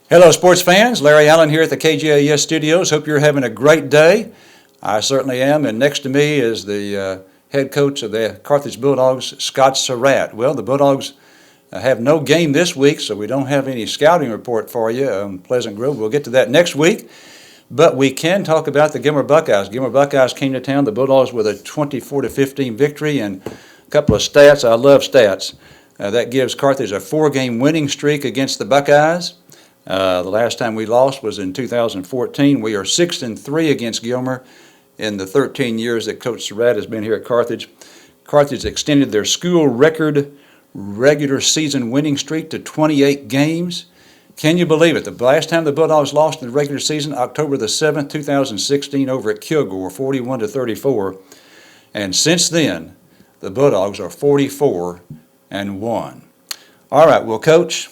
Hello, sports fans. Larry Allen here at the KGAS Studios. Hope you're having a great day. I certainly am. And next to me is the head coach of the Carthage Bulldogs, Scott Surratt. Well, the Bulldogs have no game this week, so we don't have any scouting report for you. Pleasant Grove. We'll get to that next week. But we can talk about the Gilmer Buckeyes. Gilmer Buckeyes came to town, the Bulldogs, with a 24-15 victory, and a couple of stats. I love stats. That gives Carthage a 4-game winning streak against the Buckeyes. The last time we lost was in 2014. We are 6-3 against Gilmer in the 13 years that Coach Surratt has been here at Carthage. Carthage extended their school record regular season winning streak to 28 games. Can you believe it? The last time the Bulldogs lost in the regular season, October the 7th, 2016, over at Kilgore, 41-34. And since then, the Bulldogs are 44-1. All right, well, Coach.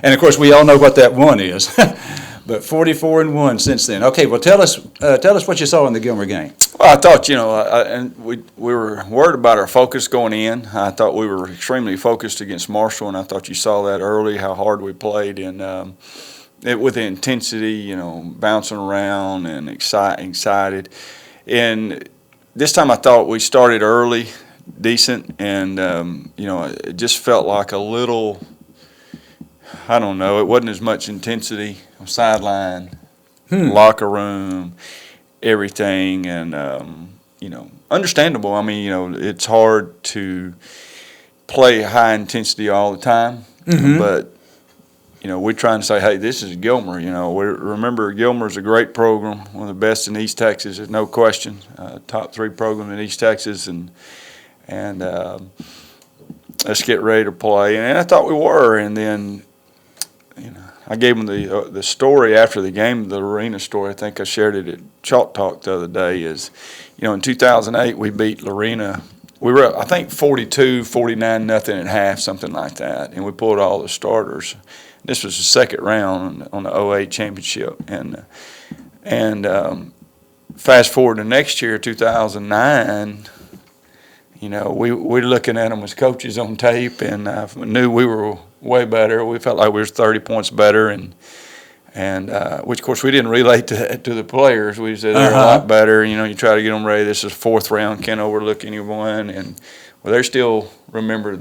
And of course, we all know what that one is. But 44-1 since then. Okay, well, tell us what you saw in the Gilmer game. Well, I thought, and we were worried about our focus going in. I thought we were extremely focused against Marshall, and I thought you saw that early, how hard we played, and with the intensity, bouncing around and excited. And this time I thought we started early, decent, and it just felt like a little. I don't know. It wasn't as much intensity on sideline, locker room, everything, and understandable. I mean, it's hard to play high intensity all the time, but we're trying to say, hey, this is Gilmer. Remember Gilmer's a great program, one of the best in East Texas. There's no question. Top 3 program in East Texas, and let's get ready to play. And I thought we were, and then. I gave them the story after the game, the Lorena story. I think I shared it at Chalk Talk the other day. Is, in 2008 we beat Lorena. We were up, I think, 49-0 at half, something like that, and we pulled all the starters. This was the second round on the 2008 championship, and fast forward to next year, 2009. We're looking at them as coaches on tape, and I knew we were way better. We felt like we were 30 points better, and which, of course, we didn't relate to the players. We said they're a lot better. You try to get them ready. This is 4th round. Can't overlook anyone. And, well, they still remember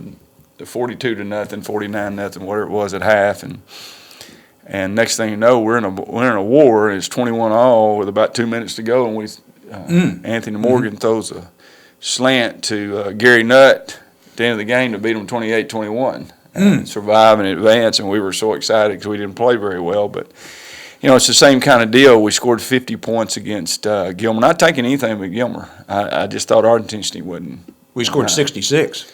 the 42-0, 49-0, whatever it was at half. And next thing you know, we're in a war, and it's 21-all with about 2 minutes to go, and Anthony Morgan throws a slant to Gary Nutt at the end of the game to beat them 28-21 and survive and advance, and we were so excited because we didn't play very well. But, it's the same kind of deal. We scored 50 points against Gilmer. Not taking anything but Gilmer. I just thought our intensity wasn't. We scored 66.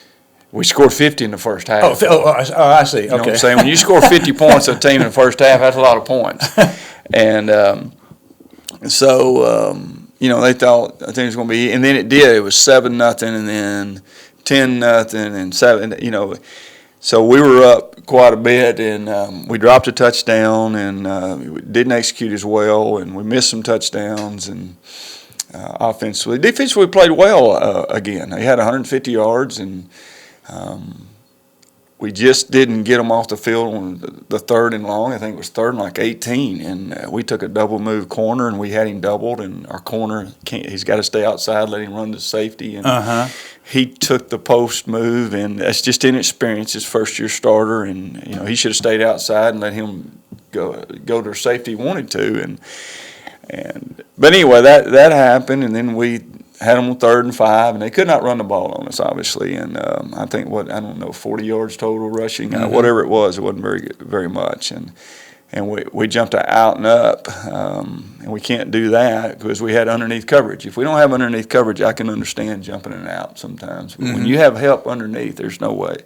We scored 50 in the first half. I see. Okay. You know what I'm saying? When you score 50 points a team in the first half, that's a lot of points. And they thought, I think it was going to be, and then it did. It was 7-0, and then 10-0, and 7. So we were up quite a bit, and we dropped a touchdown, and we didn't execute as well, and we missed some touchdowns, and offensively, defensively, we played well again. They had 150 yards, and we just didn't get them off the field on the 3rd and long. I think it was 3rd and like 18, and we took a double move corner, and we had him doubled, and our corner, he's got to stay outside, let him run to safety, and he took the post move, and that's just inexperience, his first-year starter, and he should have stayed outside and let him go to safety he wanted to, but anyway, that happened, and then we had them on 3rd and 5, and they could not run the ball on us, obviously. And I think 40 yards total rushing, whatever it wasn't very much. And we jumped out and up, and we can't do that because we had underneath coverage. If we don't have underneath coverage, I can understand jumping in and out sometimes. But when you have help underneath, there's no way.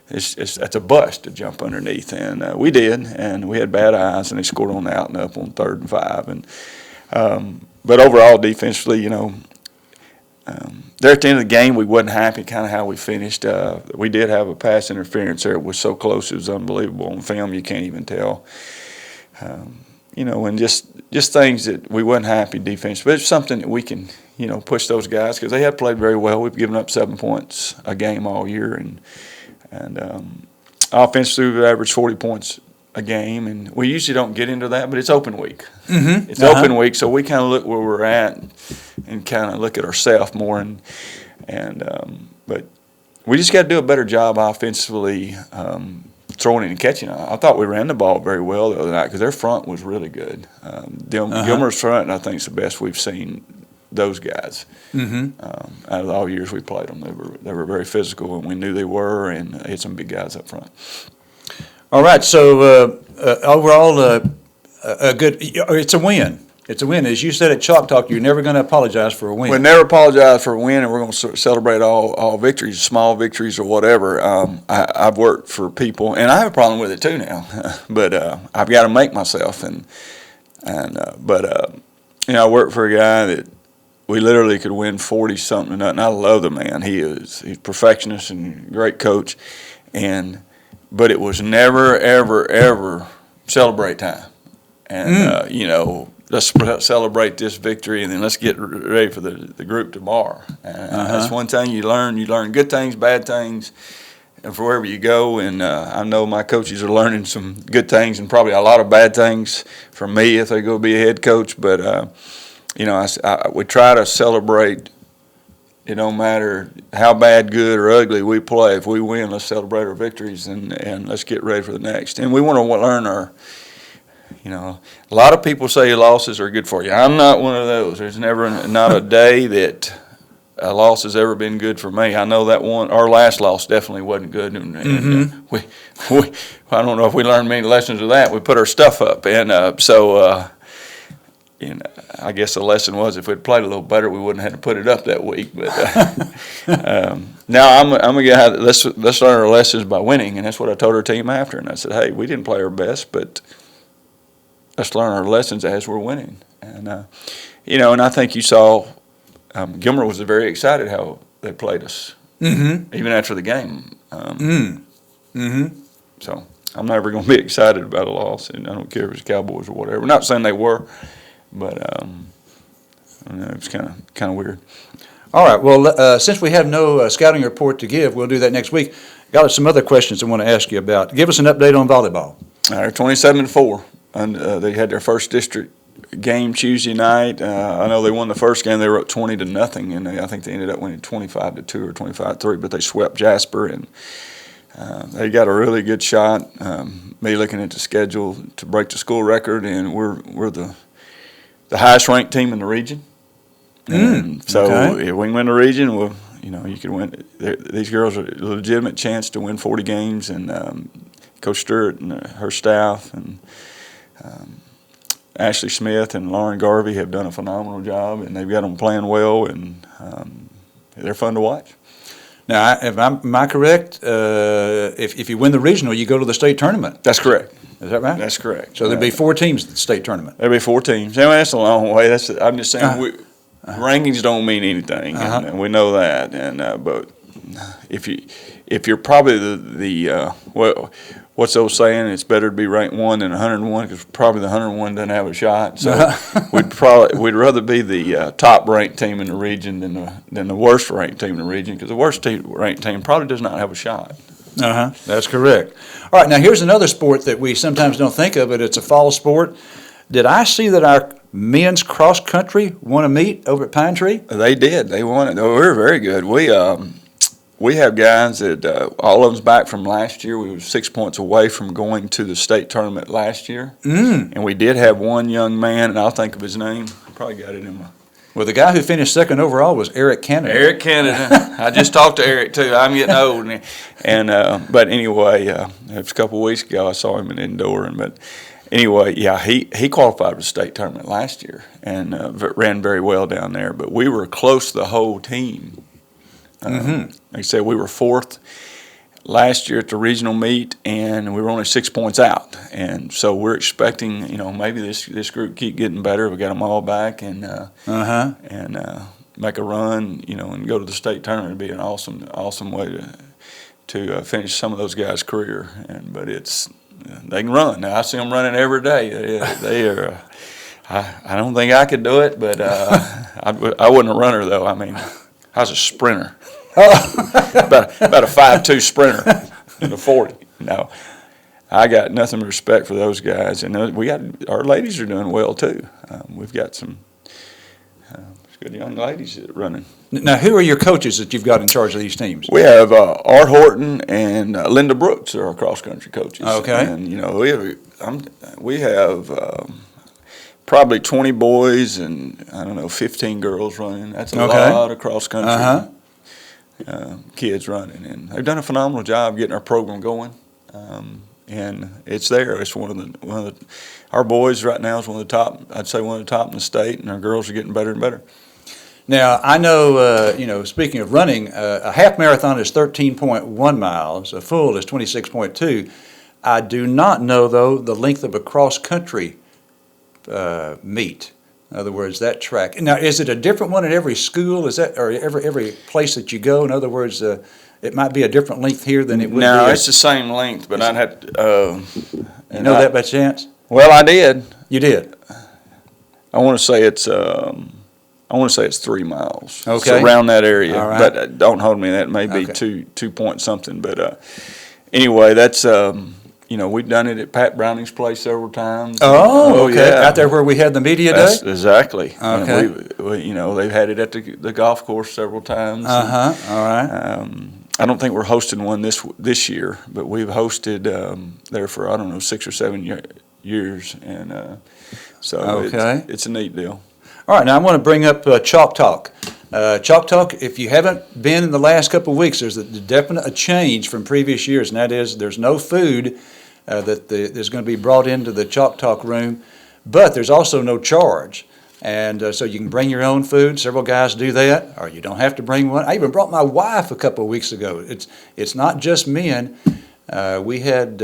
That's a bust to jump underneath, and we did, and we had bad eyes, and they scored on the out and up on 3rd and 5. And but overall, defensively, there at the end of the game, we wasn't happy kind of how we finished. We did have a pass interference there. It was so close, it was unbelievable. On film, you can't even tell. And just things that we wasn't happy defense. But it's something that we can, push those guys because they have played very well. We've given up 7 points a game all year, and offensively we've averaged 40 points a game, and we usually don't get into that, but it's open week. Mm-hmm. It's open week, so we kind of look where we're at and kind of look at ourselves more, but we just got to do a better job offensively, throwing it and catching. I thought we ran the ball very well the other night because their front was really good. Gilmer's front, I think, is the best we've seen those guys. Out of all years we played them. They were very physical, and we knew they were, and they had some big guys up front. All right, so overall, a good. It's a win. It's a win. As you said at Chalk Talk, you're never going to apologize for a win. We never apologize for a win, and we're going to celebrate all victories, small victories or whatever. I've worked for people, and I have a problem with it too now. But I've got to make myself, but I work for a guy that we literally could win 40-something to nothing. I love the man. He's a perfectionist and a great coach, but it was never, ever, ever celebrate time. And let's celebrate this victory, and then let's get ready for the group tomorrow. That's one thing you learn. You learn good things, bad things, and for wherever you go. And I know my coaches are learning some good things and probably a lot of bad things from me if they go be a head coach. But we try to celebrate. It don't matter how bad, good, or ugly we play. If we win, let's celebrate our victories and let's get ready for the next. And we want to learn our. A lot of people say losses are good for you. I'm not one of those. There's not a day that a loss has ever been good for me. I know that our last loss definitely wasn't good. And I don't know if we learned many lessons of that. We put our stuff up. And I guess the lesson was if we'd played a little better, we wouldn't have had to put it up that week. But now I'm a guy, let's learn our lessons by winning. And that's what I told our team after. And I said, hey, we didn't play our best, but let's learn our lessons as we're winning. And, and I think you saw Gilmer was very excited how they played us, even after the game. So I'm never going to be excited about a loss, and I don't care if it's Cowboys or whatever. Not saying they were, but it was kind of weird. All right. Well, since we have no scouting report to give, we'll do that next week. Got some other questions I want to ask you about. Give us an update on volleyball. They're 27-4. And they had their first district game Tuesday night. I know they won the first game. They were up 20-0, and I think they ended up winning 25-2 or 25-3. But they swept Jasper, and they got a really good shot. Me looking at the schedule to break the school record, and we're the highest ranked team in the region. So if we can win the region, you can win. These girls are a legitimate chance to win 40 games, and Coach Surratt and her staff and Ashley Smith and Lauren Garvey have done a phenomenal job, and they've got them playing well, and they're fun to watch. Now, am I correct? If you win the regional, you go to the state tournament. That's correct. Is that right? That's correct. So there'd be 4 teams at the state tournament. There'd be 4 teams. I mean, that's a long way. I'm just saying rankings don't mean anything, and we know that. And but if you're probably what's those saying? It's better to be ranked 1 than 101 because probably the 101 doesn't have a shot. So we'd rather be the top ranked team in the region than the worst ranked team in the region because the worst ranked team probably does not have a shot. That's correct. All right, now here's another sport that we sometimes don't think of, but it's a fall sport. Did I see that our men's cross country won a meet over at Pine Tree? They did. They won it. They were very good. We have guys that all of them's back from last year. We were 6 points away from going to the state tournament last year. And we did have one young man, and I'll think of his name. I probably got it in my... Well, the guy who finished second overall was Eric Canada. Eric Canada. I just talked to Eric, too. I'm getting old. But anyway, it was a couple of weeks ago I saw him in indoor. But anyway, yeah, he qualified for the state tournament last year and ran very well down there. But we were close the whole team. Like I said, we were 4th last year at the regional meet, and we were only 6 points out. And so we're expecting, maybe this group keep getting better. We got them all back and make a run, and go to the state tournament. It'd be an awesome way to finish some of those guys' career. But they can run. Now I see them running every day. They are. I don't think I could do it, but I wasn't a runner though. I mean, I was a sprinter. about a 5'2" sprinter in the 40. No, I got nothing but respect for those guys, and our ladies are doing well too. We've got some good young ladies running. Now, who are your coaches that you've got in charge of these teams? We have Art Horton and Linda Brooks are our cross country coaches. Okay. And we have probably 20 boys and 15 girls running. That's a lot of cross country kids running, and they've done a phenomenal job getting our program going. And it's there. It's one of the our boys right now is one of the top. I'd say one of the top in the state, and our girls are getting better and better. Now, I know, speaking of running, a half marathon is 13.1 miles, a full is 26.2. I do not know, though, the length of a cross-country meet. In other words, that track. Now, is it a different one at every school? Is that, or every place that you go? In other words, it might be a different length here than it would be. No, it's the same length, but I'd have to. You know that by chance? Well, I did. You did? I want to say it's 3 miles. Okay. So around that area. All right. But don't hold me to that. It may be 2 point something. But anyway, that's, we've done it at Pat Browning's place several times. Oh, okay. Yeah. Out there where we had the media day? Exactly. Okay. And they've had it at the golf course several times. All right. I don't think we're hosting one this year, but we've hosted there for, 6 or 7 years. And so it's a neat deal. All right, now I want to bring up Chalk Talk. Chalk Talk, if you haven't been in the last couple of weeks, there's a definite change from previous years, and that is there's no food there's going to be brought into the Chalk Talk room, but there's also no charge. And so you can bring your own food. Several guys do that, or you don't have to bring one. I even brought my wife a couple of weeks ago. It's not just men. We had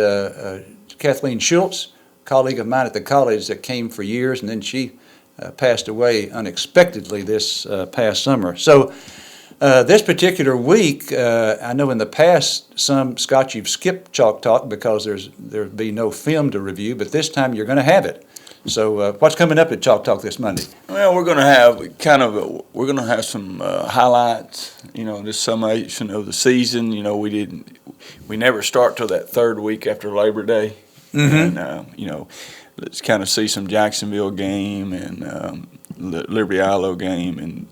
Kathleen Schultz, colleague of mine at the college that came for years, and then she passed away unexpectedly this past summer. So this particular week, I know in the past, Scott, you've skipped Chalk Talk because there'd be no film to review, but this time you're going to have it. So what's coming up at Chalk Talk this Monday? Well, we're going to have some highlights, this summation of the season. We never start till that third week after Labor Day. Mm-hmm. And, let's kind of see some Jacksonville game and the Liberty Ilo game and,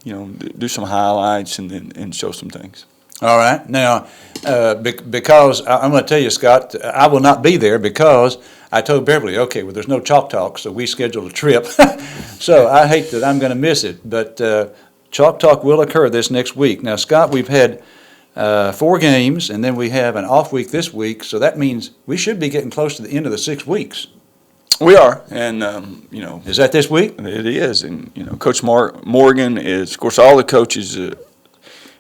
do some highlights and show some things. All right. Now, because I'm going to tell you, Scott, I will not be there because I told Beverly, okay, well, there's no Chalk Talk, so we scheduled a trip. So I hate that I'm going to miss it. But Chalk Talk will occur this next week. Now, Scott, we've had 4 games, and then we have an off week this week, so that means we should be getting close to the end of the 6 weeks. We are, and Is that this week? It is, and Coach Morgan is, of course, all the coaches,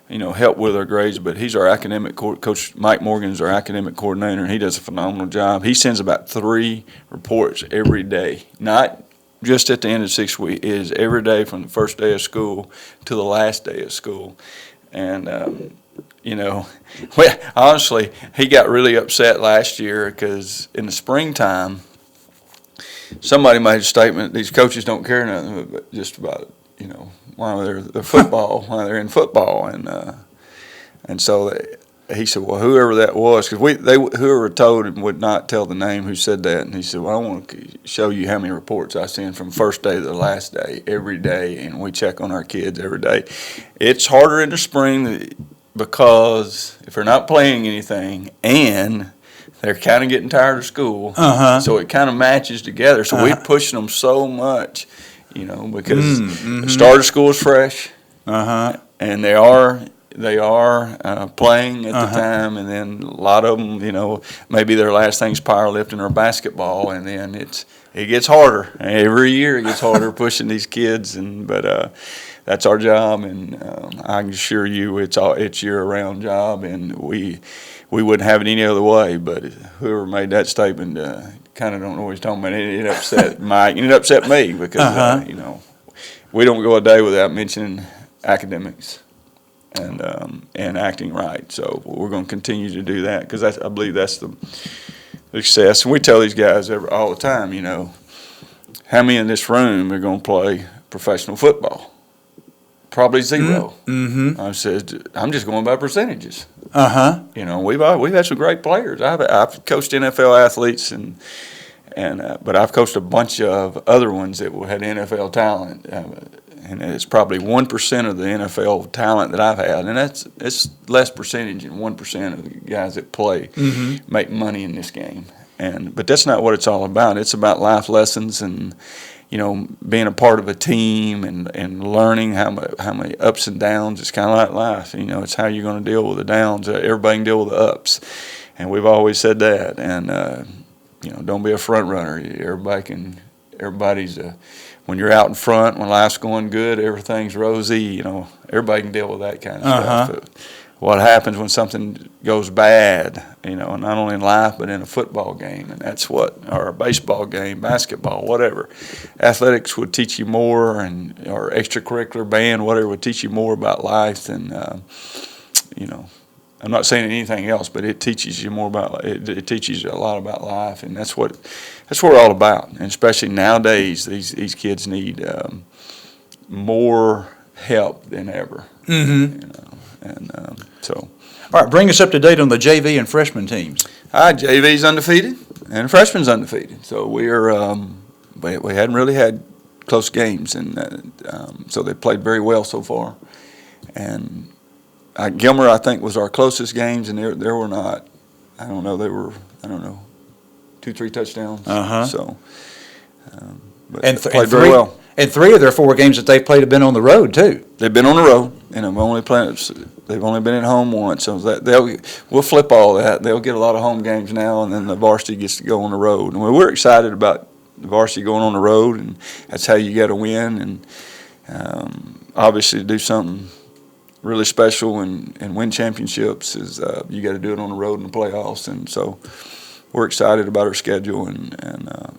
help with our grades, but he's our academic Coach Mike Morgan is our academic coordinator, and he does a phenomenal job. He sends about 3 reports every day, not just at the end of 6 weeks. It is every day from the first day of school to the last day of school, and honestly, he got really upset last year because in the springtime, somebody made a statement, these coaches don't care nothing but just about, while they're while they're in football. And so he said, well, whoever that was, because whoever told him would not tell the name who said that. And he said, well, I want to show you how many reports I send from first day to the last day, every day, and we check on our kids every day. It's harder in the spring because if they're not playing anything and they're kind of getting tired of school, so it kind of matches together. So we're pushing them so much, because the start of school is fresh, and they are playing at the time, and then a lot of them, maybe their last thing's powerlifting or basketball, and then it gets harder every year. It gets harder pushing these kids, but that's our job, and I can assure you it's year-round job, and we wouldn't have it any other way. But whoever made that statement kind of don't know what he's talking about. It upset Mike, and it upset me because we don't go a day without mentioning academics and acting right. So we're going to continue to do that because I believe that's the success. And we tell these guys all the time, how many in this room are going to play professional football? probably 0. Mm-hmm. I said, I'm just going by percentages. Uh-huh. You know, we've had some great players. I've coached NFL athletes, but I've coached a bunch of other ones that had NFL talent, and it's probably 1% of the NFL talent that I've had, and it's less percentage than 1% of the guys that play make money in this game. But that's not what it's all about. It's about life lessons and, you know, being a part of a team and learning how many ups and downs. It's kind of like life. You know, it's how you're going to deal with the downs. Everybody can deal with the ups, and we've always said that. And you know, don't be a front runner. Everybody's when you're out in front, when life's going good, everything's rosy. You know, everybody can deal with that kind of stuff. But what happens when something goes bad, you know, not only in life but in a football game, and or a baseball game, basketball, whatever. Athletics would teach you more, or extracurricular band, whatever, would teach you more about life than, you know. I'm not saying anything else, but it teaches you more about it teaches you a lot about life, and that's what we're all about. And especially nowadays, these kids need more help than ever. Mm-hmm. You know, and so. All right, bring us up to date on the JV and freshman teams. JV's undefeated, and freshman's undefeated. So we hadn't really had close games, and so they played very well so far. And Gilmer, I think, was our closest games, and there were not. I don't know. They were 2-3 touchdowns. So, but played very well. And 3 of their 4 games that they've played have been on the road too. They've been on the road, and they've only been at home once. So we'll flip all that. They'll get a lot of home games now, and then the varsity gets to go on the road. And we're excited about the varsity going on the road, and that's how you got to win. And obviously, to do something really special and win championships is you got to do it on the road in the playoffs. And so we're excited about our schedule and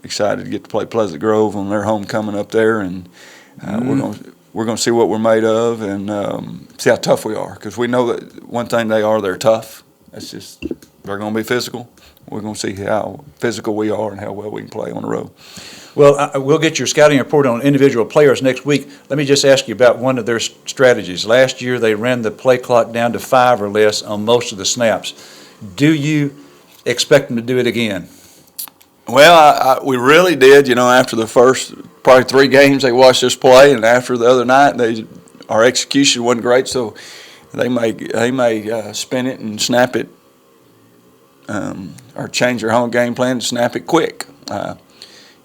excited to get to play Pleasant Grove on their homecoming up there, and we're going to see what we're made of and see how tough we are, because we know that one thing they're tough. That's just, they're going to be physical. We're going to see how physical we are and how well we can play on the road. Well, we'll get your scouting report on individual players next week. Let me just ask you about one of their strategies. Last year, they ran the play clock down to 5 or less on most of the snaps. Do you expect them to do it again? Well, we really did. You know, after the first probably 3 games, they watched us play, and after the other night, our execution wasn't great, so they may spin it and snap it, or change their home game plan and snap it quick.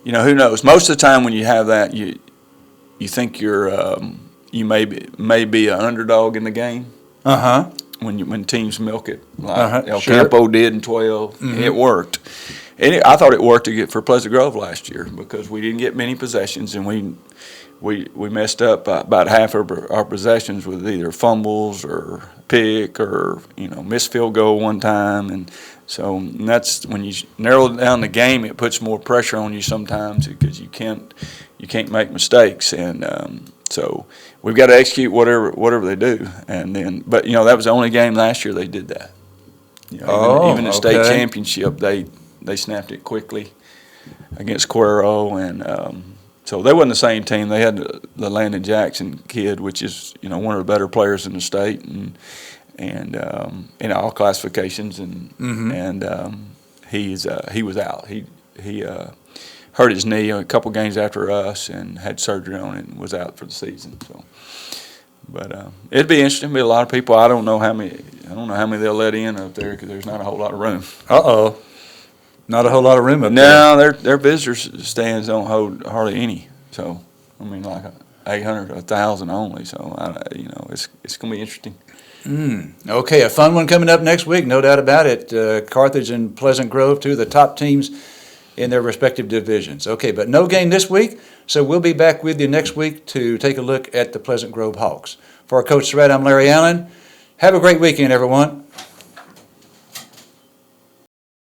You know, who knows? Most of the time when you have that, you think you may be an underdog in the game. When teams milk it, like El Campo did in 12, it worked. And I thought it worked for Pleasant Grove last year, because we didn't get many possessions, and we messed up about half of our possessions with either fumbles or pick or missed field goal one time, and so that's when you narrow down the game, it puts more pressure on you sometimes, because you can't make mistakes, and so we've got to execute whatever they do, and then but that was the only game last year they did that. Even the state championship, they snapped it quickly against Cuero, and so they wasn't the same team. They had the Landon Jackson kid, which is one of the better players in the state, and in all classifications, and he was out. He hurt his knee a couple games after us and had surgery on it and was out for the season. So, but it'd be interesting. Be a lot of people. I don't know how many they'll let in up there, because there's not a whole lot of room. Not a whole lot of room up there. No, their visitors stands don't hold hardly any. So I mean, like 800 to 1,000 only. So it's going to be interesting. Okay, a fun one coming up next week, no doubt about it. Carthage and Pleasant Grove, 2 of the top teams in their respective divisions. Okay, but no game this week, so we'll be back with you next week to take a look at the Pleasant Grove Hawks. For our Coach Surratt, I'm Larry Allen. Have a great weekend, everyone.